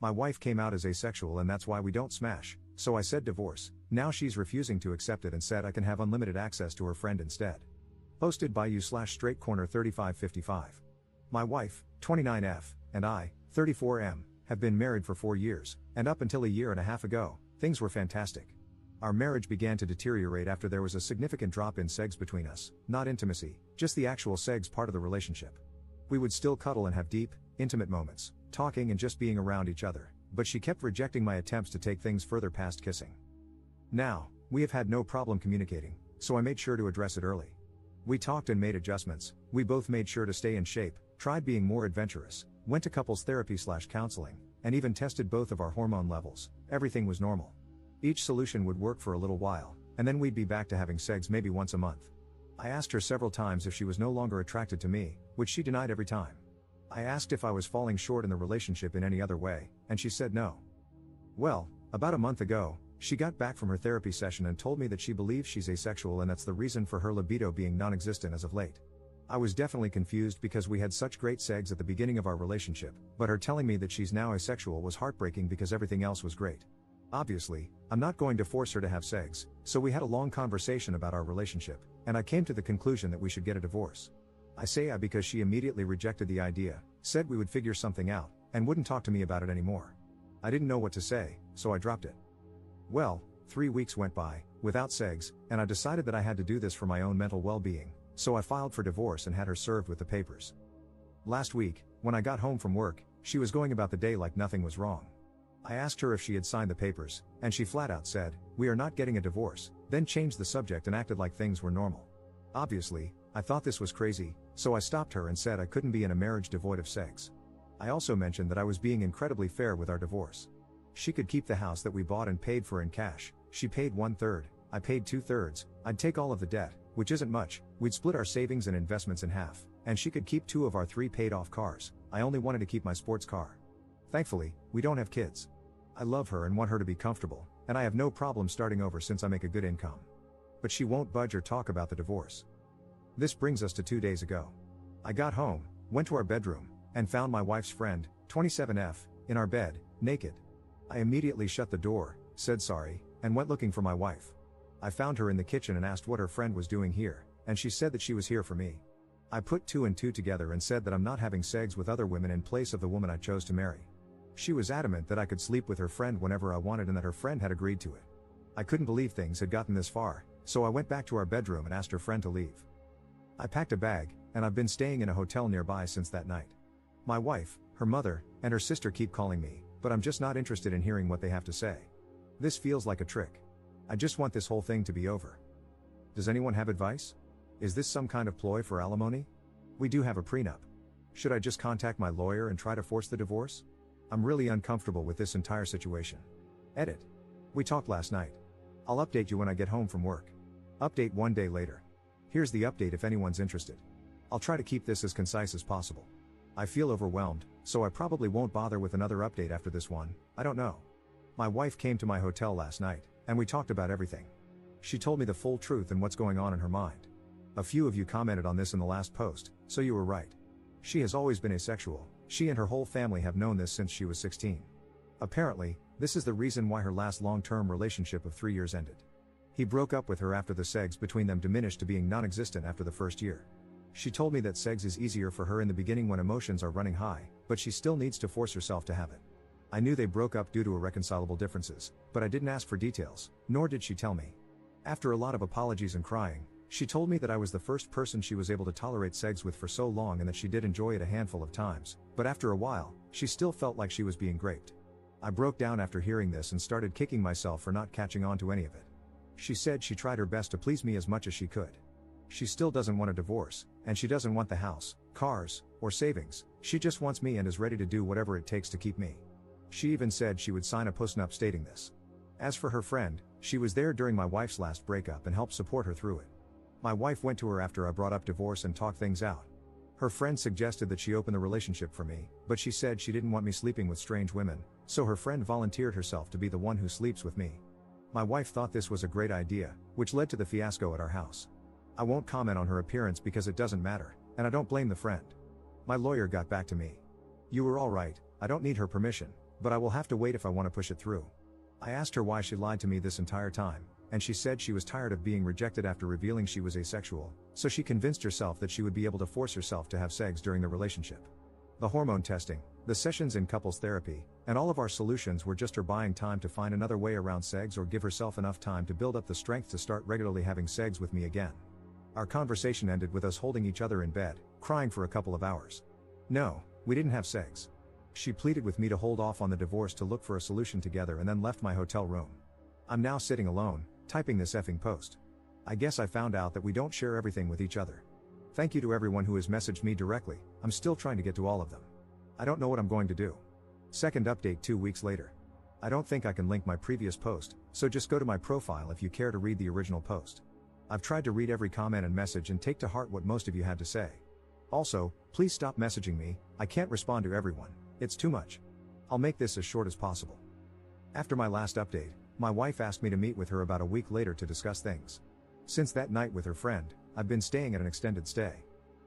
My wife came out as asexual and that's why we don't smash, so I said divorce. Now she's refusing to accept it and said I can have unlimited access to her friend instead. Posted by you/straightcorner3555. My wife, 29F, and I, 34M, have been married for 4 years, and up until a year and a half ago, things were fantastic. Our marriage began to deteriorate after there was a significant drop in sex between us, not intimacy, just the actual sex part of the relationship. We would still cuddle and have deep, intimate moments, talking and just being around each other, but she kept rejecting my attempts to take things further past kissing. Now, we have had no problem communicating, so I made sure to address it early. We talked and made adjustments, we both made sure to stay in shape, tried being more adventurous, went to couples therapy/counseling, and even tested both of our hormone levels. Everything was normal. Each solution would work for a little while, and then we'd be back to having sex maybe once a month. I asked her several times if she was no longer attracted to me, which she denied every time. I asked if I was falling short in the relationship in any other way, and she said no. Well, about a month ago, she got back from her therapy session and told me that she believes she's asexual and that's the reason for her libido being non-existent as of late. I was definitely confused because we had such great sex at the beginning of our relationship, but her telling me that she's now asexual was heartbreaking because everything else was great. Obviously, I'm not going to force her to have sex, so we had a long conversation about our relationship, and I came to the conclusion that we should get a divorce. I say because she immediately rejected the idea, said we would figure something out, and wouldn't talk to me about it anymore. I didn't know what to say, so I dropped it. Well, 3 weeks went by, without sex, and I decided that I had to do this for my own mental well-being, so I filed for divorce and had her served with the papers. Last week, when I got home from work, she was going about the day like nothing was wrong. I asked her if she had signed the papers, and she flat out said, "We are not getting a divorce," then changed the subject and acted like things were normal. Obviously, I thought this was crazy, so I stopped her and said I couldn't be in a marriage devoid of sex. I also mentioned that I was being incredibly fair with our divorce. She could keep the house that we bought and paid for in cash, she paid 1/3, I paid 2/3, I'd take all of the debt, which isn't much, we'd split our savings and investments in half, and she could keep 2 of our 3 paid off cars. I only wanted to keep my sports car. Thankfully, we don't have kids. I love her and want her to be comfortable, and I have no problem starting over since I make a good income. But she won't budge or talk about the divorce. This brings us to 2 days ago. I got home, went to our bedroom, and found my wife's friend, 27F, in our bed, naked. I immediately shut the door, said sorry, and went looking for my wife. I found her in the kitchen and asked what her friend was doing here, and she said that she was here for me. I put 2 and 2 together and said that I'm not having sex with other women in place of the woman I chose to marry. She was adamant that I could sleep with her friend whenever I wanted and that her friend had agreed to it. I couldn't believe things had gotten this far, so I went back to our bedroom and asked her friend to leave. I packed a bag, and I've been staying in a hotel nearby since that night. My wife, her mother, and her sister keep calling me, but I'm just not interested in hearing what they have to say. This feels like a trick. I just want this whole thing to be over. Does anyone have advice? Is this some kind of ploy for alimony? We do have a prenup. Should I just contact my lawyer and try to force the divorce? I'm really uncomfortable with this entire situation. Edit. We talked last night. I'll update you when I get home from work. Update 1 day later. Here's the update if anyone's interested. I'll try to keep this as concise as possible. I feel overwhelmed, so I probably won't bother with another update after this one, I don't know. My wife came to my hotel last night, and we talked about everything. She told me the full truth and what's going on in her mind. A few of you commented on this in the last post, so you were right. She has always been asexual, she and her whole family have known this since she was 16. Apparently, this is the reason why her last long-term relationship of 3 years ended. He broke up with her after the sex between them diminished to being non-existent after the first year. She told me that sex is easier for her in the beginning when emotions are running high, but she still needs to force herself to have it. I knew they broke up due to irreconcilable differences, but I didn't ask for details, nor did she tell me. After a lot of apologies and crying, she told me that I was the first person she was able to tolerate sex with for so long and that she did enjoy it a handful of times, but after a while, she still felt like she was being raped. I broke down after hearing this and started kicking myself for not catching on to any of it. She said she tried her best to please me as much as she could. She still doesn't want a divorce, and she doesn't want the house, cars, or savings, she just wants me and is ready to do whatever it takes to keep me. She even said she would sign a postnup stating this. As for her friend, she was there during my wife's last breakup and helped support her through it. My wife went to her after I brought up divorce and talked things out. Her friend suggested that she open the relationship for me, but she said she didn't want me sleeping with strange women, so her friend volunteered herself to be the one who sleeps with me. My wife thought this was a great idea, which led to the fiasco at our house. I won't comment on her appearance because it doesn't matter, and I don't blame the friend. My lawyer got back to me. You were all right, I don't need her permission, but I will have to wait if I want to push it through. I asked her why she lied to me this entire time, and she said she was tired of being rejected after revealing she was asexual, so she convinced herself that she would be able to force herself to have sex during the relationship. The hormone testing, the sessions in couples therapy, and all of our solutions were just her buying time to find another way around sex or give herself enough time to build up the strength to start regularly having sex with me again. Our conversation ended with us holding each other in bed, crying for a couple of hours. No, we didn't have sex. She pleaded with me to hold off on the divorce to look for a solution together and then left my hotel room. I'm now sitting alone, typing this effing post. I guess I found out that we don't share everything with each other. Thank you to everyone who has messaged me directly. I'm still trying to get to all of them. I don't know what I'm going to do. Second update 2 weeks later. I don't think I can link my previous post, so just go to my profile if you care to read the original post. I've tried to read every comment and message and take to heart what most of you had to say. Also, please stop messaging me, I can't respond to everyone, it's too much. I'll make this as short as possible. After my last update, my wife asked me to meet with her about a week later to discuss things. Since that night with her friend, I've been staying at an extended stay.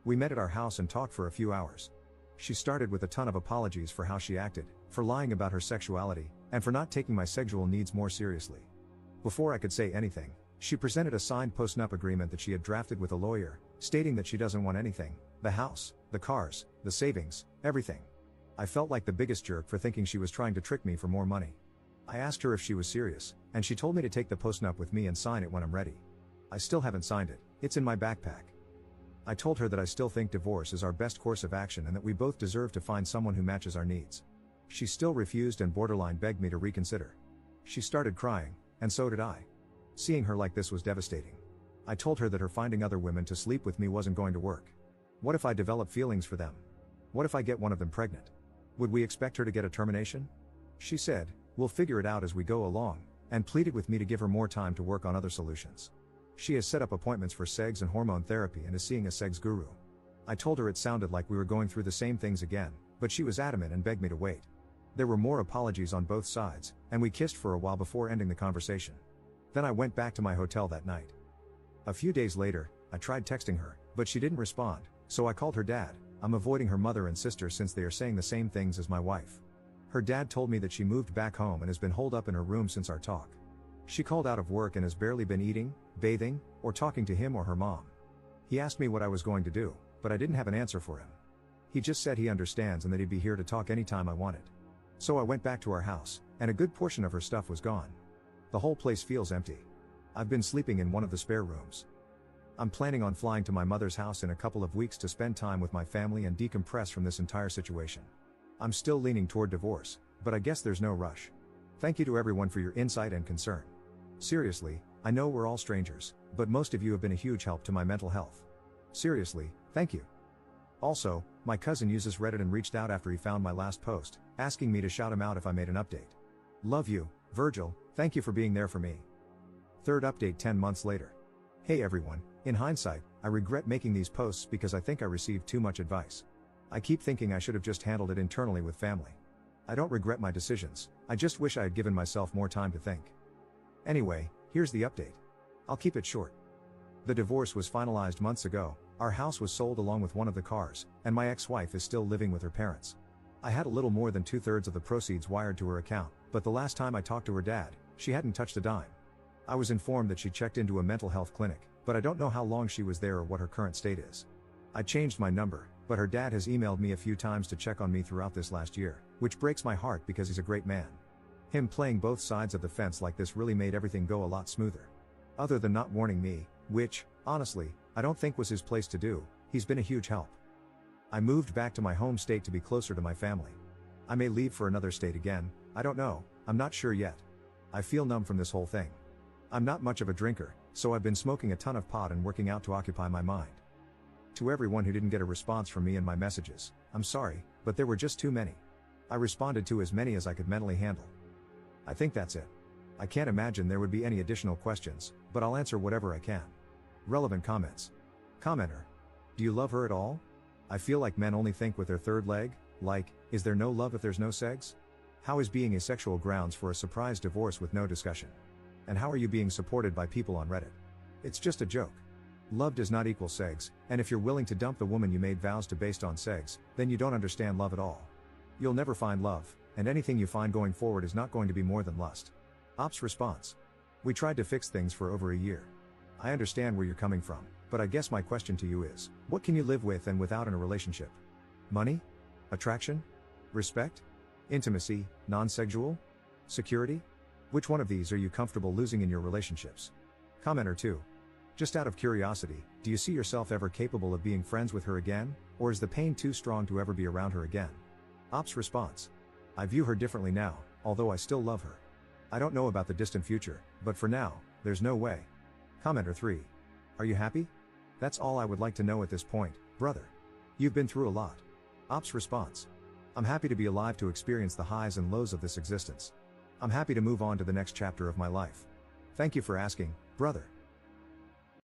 We met at our house and talked for a few hours. She started with a ton of apologies for how she acted, for lying about her sexuality, and for not taking my sexual needs more seriously. Before I could say anything, she presented a signed post-nup agreement that she had drafted with a lawyer, stating that she doesn't want anything, the house, the cars, the savings, everything. I felt like the biggest jerk for thinking she was trying to trick me for more money. I asked her if she was serious, and she told me to take the post-nup with me and sign it when I'm ready. I still haven't signed it, it's in my backpack. I told her that I still think divorce is our best course of action and that we both deserve to find someone who matches our needs. She still refused and borderline begged me to reconsider. She started crying, and so did I. Seeing her like this was devastating. I told her that her finding other women to sleep with me wasn't going to work. What if I develop feelings for them? What if I get one of them pregnant? Would we expect her to get a termination? She said, we'll figure it out as we go along, and pleaded with me to give her more time to work on other solutions. She has set up appointments for sex and hormone therapy and is seeing a sex guru. I told her it sounded like we were going through the same things again, but she was adamant and begged me to wait. There were more apologies on both sides, and we kissed for a while before ending the conversation. Then I went back to my hotel that night. A few days later, I tried texting her, but she didn't respond, so I called her dad. I'm avoiding her mother and sister since they are saying the same things as my wife. Her dad told me that she moved back home and has been holed up in her room since our talk. She called out of work and has barely been eating, bathing, or talking to him or her mom. He asked me what I was going to do, but I didn't have an answer for him. He just said he understands and that he'd be here to talk anytime I wanted. So I went back to our house, and a good portion of her stuff was gone. The whole place feels empty. I've been sleeping in one of the spare rooms. I'm planning on flying to my mother's house in a couple of weeks to spend time with my family and decompress from this entire situation. I'm still leaning toward divorce, but I guess there's no rush. Thank you to everyone for your insight and concern. Seriously, I know we're all strangers, but most of you have been a huge help to my mental health. Seriously, thank you. Also, my cousin uses Reddit and reached out after he found my last post, asking me to shout him out if I made an update. Love you, Virgil, thank you for being there for me. Third update 10 months later. Hey everyone, in hindsight, I regret making these posts because I think I received too much advice. I keep thinking I should have just handled it internally with family. I don't regret my decisions, I just wish I had given myself more time to think. Anyway, here's the update. I'll keep it short. The divorce was finalized months ago, our house was sold along with one of the cars, and my ex-wife is still living with her parents. I had a little more than 2/3 of the proceeds wired to her account, but the last time I talked to her dad, she hadn't touched a dime. I was informed that she checked into a mental health clinic, but I don't know how long she was there or what her current state is. I changed my number, but her dad has emailed me a few times to check on me throughout this last year, which breaks my heart because he's a great man. Him playing both sides of the fence like this really made everything go a lot smoother. Other than not warning me, which, honestly, I don't think was his place to do, he's been a huge help. I moved back to my home state to be closer to my family. I may leave for another state again, I don't know, I'm not sure yet. I feel numb from this whole thing. I'm not much of a drinker, so I've been smoking a ton of pot and working out to occupy my mind. To everyone who didn't get a response from me in my messages, I'm sorry, but there were just too many. I responded to as many as I could mentally handle. I think that's it. I can't imagine there would be any additional questions, but I'll answer whatever I can. Relevant comments. Commenter. Do you love her at all? I feel like men only think with their third leg, like, is there no love if there's no sex? How is being asexual grounds for a surprise divorce with no discussion? And how are you being supported by people on Reddit? It's just a joke. Love does not equal sex, and if you're willing to dump the woman you made vows to based on sex, then you don't understand love at all. You'll never find love, and anything you find going forward is not going to be more than lust. Ops response. We tried to fix things for over a year. I understand where you're coming from, but I guess my question to you is, what can you live with and without in a relationship? Money? Attraction? Respect? Intimacy, non-sexual? Security? Which one of these are you comfortable losing in your relationships? Commenter 2. Just out of curiosity, do you see yourself ever capable of being friends with her again, or is the pain too strong to ever be around her again? Ops response. I view her differently now, although I still love her. I don't know about the distant future, but for now, there's no way. Commenter 3. Are you happy? That's all I would like to know at this point, brother. You've been through a lot. Ops response. I'm happy to be alive to experience the highs and lows of this existence. I'm happy to move on to the next chapter of my life. Thank you for asking, brother.